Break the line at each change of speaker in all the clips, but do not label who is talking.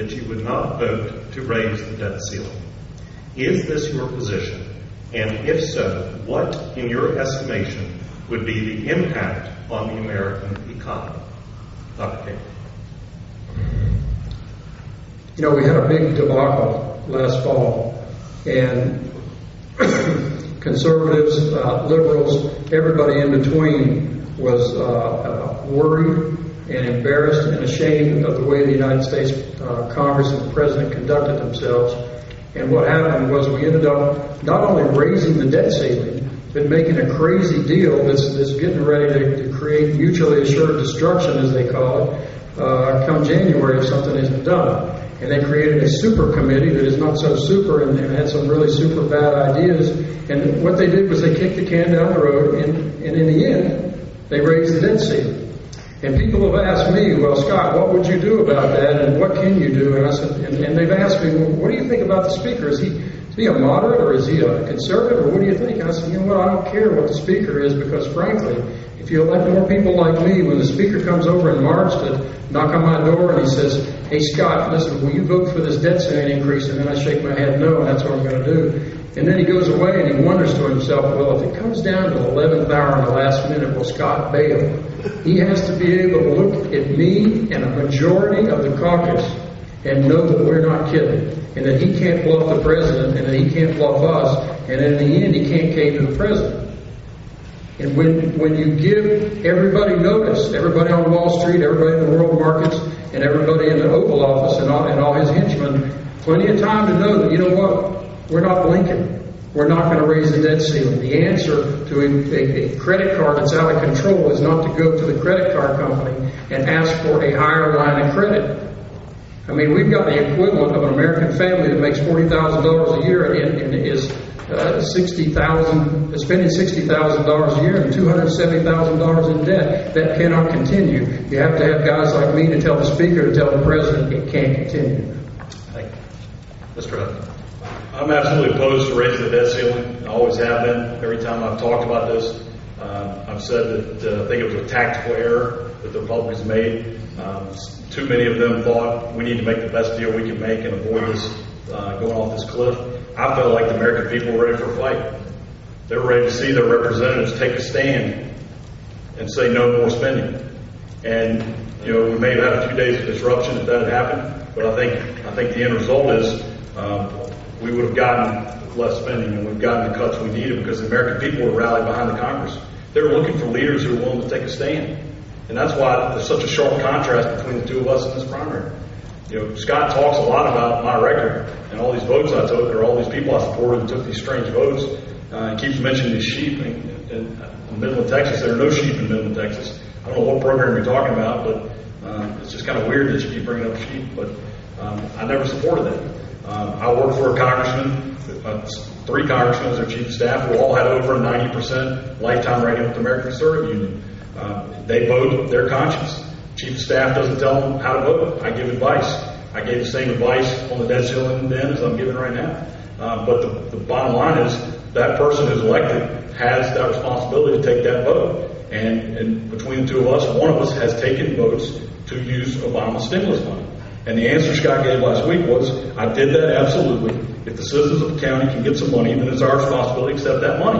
that you would not vote to raise the debt ceiling. Is this your position? And if so, what, in your estimation, would be the impact on the American economy? Dr. Keadle.
You know, we had a big debacle last fall, and conservatives, liberals, everybody in between was worried and embarrassed and ashamed of the way the United States Congress and the President conducted themselves. And what happened was we ended up not only raising the debt ceiling, but making a crazy deal that's getting ready to create mutually assured destruction, as they call it, come January if something isn't done. And they created a super committee that is not so super and had some really super bad ideas. And what they did was they kicked the can down the road, and in the end, they raised the debt ceiling. And people have asked me, well, Scott, what would you do about that, and what can you do? And I said, and they've asked me, well, what do you think about the speaker? Is he a moderate, or is he a conservative, or what do you think? And I said, you know what, I don't care what the speaker is, because frankly, if you elect more people like me, when the speaker comes over in March to knock on my door and he says, hey, Scott, listen, will you vote for this debt ceiling increase? And then I shake my head no, and that's what I'm going to do. And then he goes away and he wonders to himself, well, if it comes down to the 11th hour and the last minute, will Scott bail? He has to be able to look at me and a majority of the caucus and know that we're not kidding, and that he can't bluff the president, and that he can't bluff us, and in the end, he can't cave to the president. And when you give everybody notice, everybody on Wall Street, everybody in the world markets, and everybody in the Oval Office and all his henchmen, plenty of time to know that, you know what, we're not blinking. We're not going to raise the debt ceiling. The answer to a credit card that's out of control is not to go to the credit card company and ask for a higher line of credit. I mean, we've got the equivalent of an American family that makes $40,000 a year and is spending $60,000 a year and $270,000 in debt. That cannot continue. You have to have guys like me to tell the speaker, to tell the president it can't continue.
Thank you. Mr. Hudson.
I'm absolutely opposed to raising the debt ceiling. I always have been. Every time I've talked about this, I've said that I think it was a tactical error that the Republicans made. Too many of them thought we need to make the best deal we can make and avoid this going off this cliff. I felt like the American people were ready for a fight. They were ready to see their representatives take a stand and say no more spending. And you know, we may have had a few days of disruption if that had happened, but I think the end result is we would have gotten less spending, and we've gotten the cuts we needed because the American people were rallied behind the Congress. They were looking for leaders who were willing to take a stand. And that's why there's such a sharp contrast between the two of us in this primary. You know, Scott talks a lot about my record and all these votes I took, or all these people I supported and took these strange votes. He keeps mentioning these sheep in Midland, Texas. There are no sheep in Midland, Texas. I don't know what program you're talking about, but it's just kind of weird that you keep bringing up sheep. But I never supported that. I worked for a congressman, 3 congressmen as their chief of staff, who all had over a 90% lifetime rating with the American Conservative Union. They vote their conscience. Chief of staff doesn't tell them how to vote. I give advice. I gave the same advice on the debt ceiling then as I'm giving right now. But the bottom line is that person who's elected has that responsibility to take that vote. And between the two of us, one of us has taken votes to use Obama's stimulus money. And the answer Scott gave last week was, I did that absolutely. If the citizens of the county can get some money, then it's our responsibility to accept that money.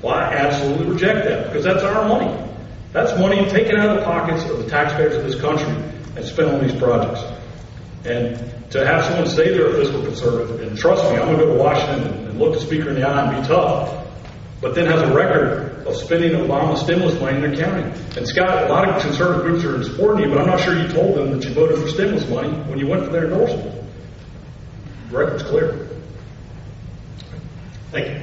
Well, I absolutely reject that, because that's our money. That's money taken out of the pockets of the taxpayers of this country and spent on these projects. And to have someone say they're a fiscal conservative, and trust me, I'm going to go to Washington and look the speaker in the eye and be tough, but then has a record of spending Obama's stimulus money in their county. And Scott, a lot of conservative groups are supporting you, but I'm not sure you told them that you voted for stimulus money when you went for their endorsement. The record's clear.
Thank you.